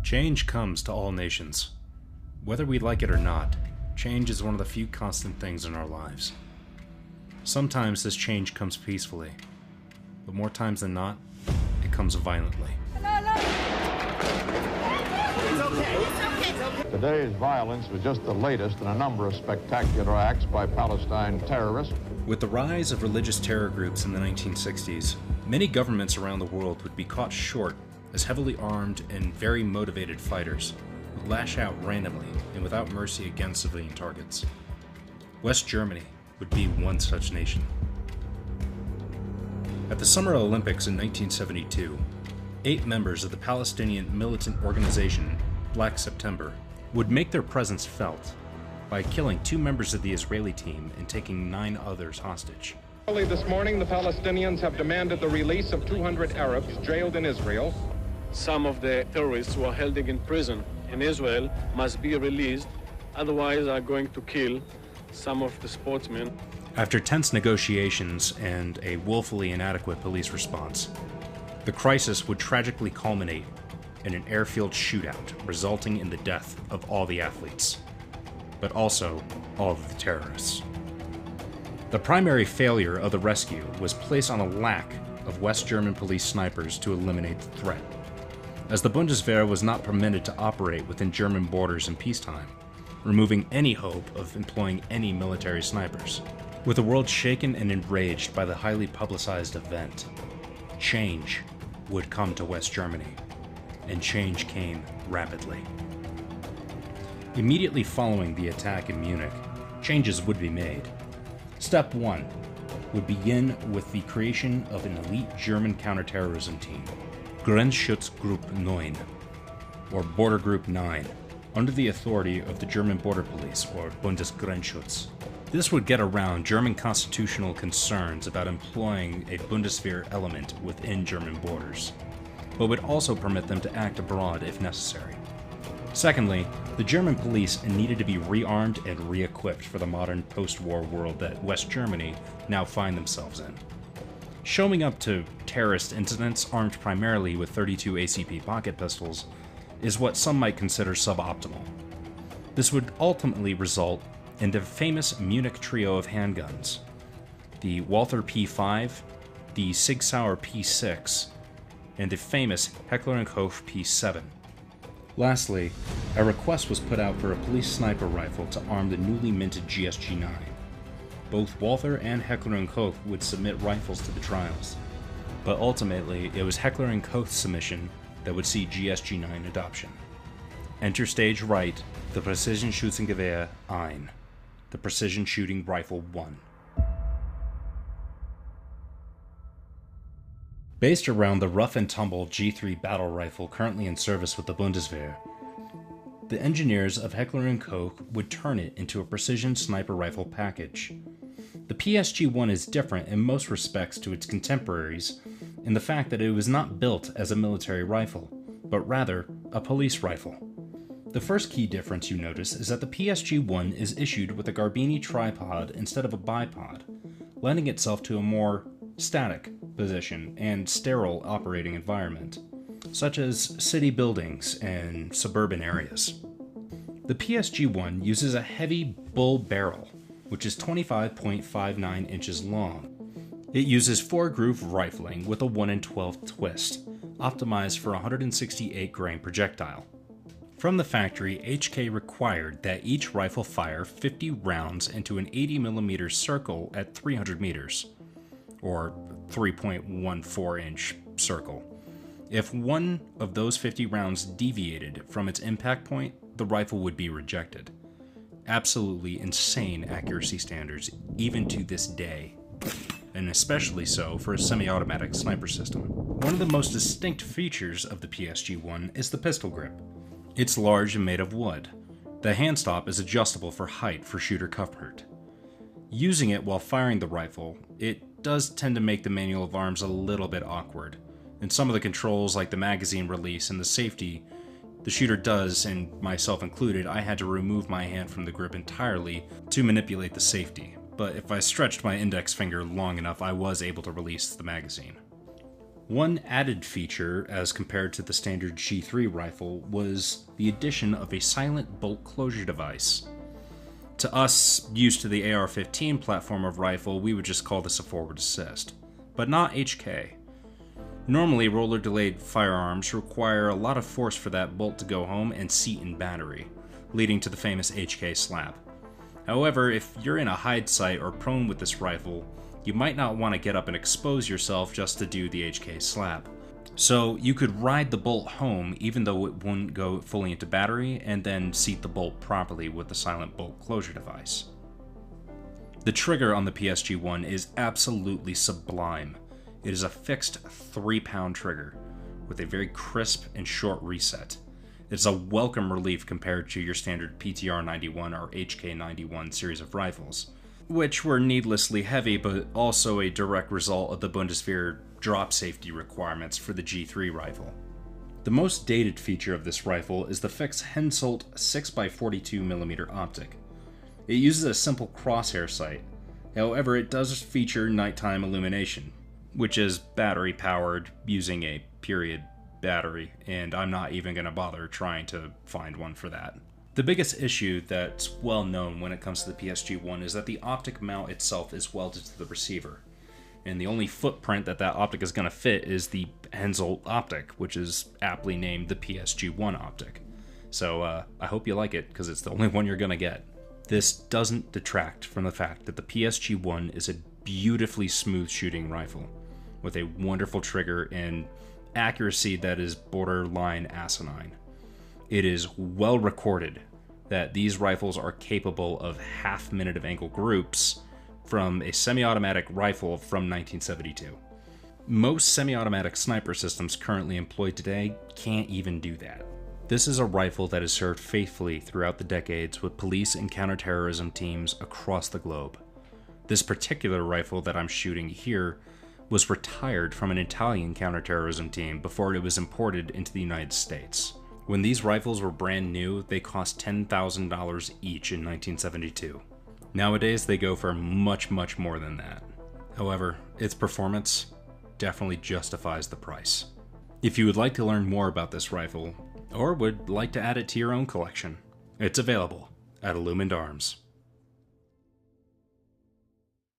Change comes to all nations. Whether we like it or not, change is one of the few constant things in our lives. Sometimes this change comes peacefully, but more times than not, it comes violently. Today's violence was just the latest in a number of spectacular acts by Palestine terrorists. With the rise of religious terror groups in the 1960s, many governments around the world would be caught short as heavily armed and very motivated fighters would lash out randomly and without mercy against civilian targets. West Germany would be one such nation. At the Summer Olympics in 1972, 8 members of the Palestinian militant organization Black September would make their presence felt by killing 2 members of the Israeli team and taking 9 others hostage. Early this morning, the Palestinians have demanded the release of 200 Arabs jailed in Israel. Some of the terrorists who are held in prison in Israel must be released, otherwise are going to kill some of the sportsmen. After tense negotiations and a woefully inadequate police response, the crisis would tragically culminate in an airfield shootout, resulting in the death of all the athletes, but also all of the terrorists. The primary failure of the rescue was placed on a lack of West German police snipers to eliminate the threat, as the Bundeswehr was not permitted to operate within German borders in peacetime, removing any hope of employing any military snipers. With the world shaken and enraged by the highly publicized event, change would come to West Germany, and change came rapidly. Immediately following the attack in Munich, changes would be made. Step 1 would begin with the creation of an elite German counterterrorism team, Grenzschutzgruppe 9, or Border Group 9, under the authority of the German Border Police, or Bundesgrenzschutz. This would get around German constitutional concerns about employing a Bundeswehr element within German borders, but would also permit them to act abroad if necessary. Secondly, the German police needed to be rearmed and re-equipped for the modern post-war world that West Germany now find themselves in. Showing up to terrorist incidents armed primarily with 32 ACP pocket pistols is what some might consider suboptimal. This would ultimately result in the famous Munich trio of handguns, the Walther P5, the Sig Sauer P6, and the famous Heckler and Koch P7. Lastly, a request was put out for a police sniper rifle to arm the newly minted GSG-9. Both Walther and Heckler and Koch would submit rifles to the trials, but ultimately it was Heckler and Koch's submission that would see GSG-9 adoption. Enter stage right, the Precision Schützengewehr 1, the Precision Shooting Rifle 1. Based around the rough-and-tumble G3 battle rifle currently in service with the Bundeswehr, the engineers of Heckler and Koch would turn it into a precision sniper rifle package. The PSG-1 is different in most respects to its contemporaries in the fact that it was not built as a military rifle, but rather a police rifle. The first key difference you notice is that the PSG-1 is issued with a Garbini tripod instead of a bipod, lending itself to a more static position and sterile operating environment, such as city buildings and suburban areas. The PSG-1 uses a heavy bull barrel, which is 25.59 inches long. It uses 4-groove rifling with a 1 in 12 twist, optimized for a 168 grain projectile. From the factory, HK required that each rifle fire 50 rounds into an 80mm circle at 300 meters, or 3.14-inch circle. If one of those 50 rounds deviated from its impact point, the rifle would be rejected. Absolutely insane accuracy standards, even to this day, and especially so for a semi-automatic sniper system. One of the most distinct features of the PSG-1 is the pistol grip. It's large and made of wood. The handstop is adjustable for height for shooter comfort. Using it while firing the rifle, it does tend to make the manual of arms a little bit awkward. And some of the controls, like the magazine release and the safety, the shooter does, and myself included, I had to remove my hand from the grip entirely to manipulate the safety. But if I stretched my index finger long enough, I was able to release the magazine. One added feature as compared to the standard G3 rifle was the addition of a silent bolt closure device. To us, used to the AR-15 platform of rifle, we would just call this a forward assist, but not HK. Normally, roller-delayed firearms require a lot of force for that bolt to go home and seat in battery, leading to the famous HK slap. However, if you're in a hide site or prone with this rifle, you might not want to get up and expose yourself just to do the HK slap. So you could ride the bolt home even though it wouldn't go fully into battery, and then seat the bolt properly with the silent bolt closure device. The trigger on the PSG-1 is absolutely sublime. It is a fixed 3-pound trigger with a very crisp and short reset. It's a welcome relief compared to your standard PTR-91 or HK-91 series of rifles, which were needlessly heavy but also a direct result of the Bundeswehr drop safety requirements for the G3 rifle. The most dated feature of this rifle is the fixed Hensoldt 6x42mm optic. It uses a simple crosshair sight, however it does feature nighttime illumination, which is battery powered using a period battery, and I'm not even going to bother trying to find one for that. The biggest issue that's well known when it comes to the PSG-1 is that the optic mount itself is welded to the receiver, and the only footprint that optic is going to fit is the Hensoldt optic, which is aptly named the PSG-1 optic. So I hope you like it, because it's the only one you're going to get. This doesn't detract from the fact that the PSG-1 is a beautifully smooth shooting rifle, with a wonderful trigger and accuracy that is borderline asinine. It is well recorded that these rifles are capable of half-minute of angle groups from a semi-automatic rifle from 1972. Most semi-automatic sniper systems currently employed today can't even do that. This is a rifle that has served faithfully throughout the decades with police and counterterrorism teams across the globe. This particular rifle that I'm shooting here was retired from an Italian counterterrorism team before it was imported into the United States. When these rifles were brand new, they cost $10,000 each in 1972. Nowadays, they go for much, much more than that. However, its performance definitely justifies the price. If you would like to learn more about this rifle, or would like to add it to your own collection, it's available at Illumined Arms.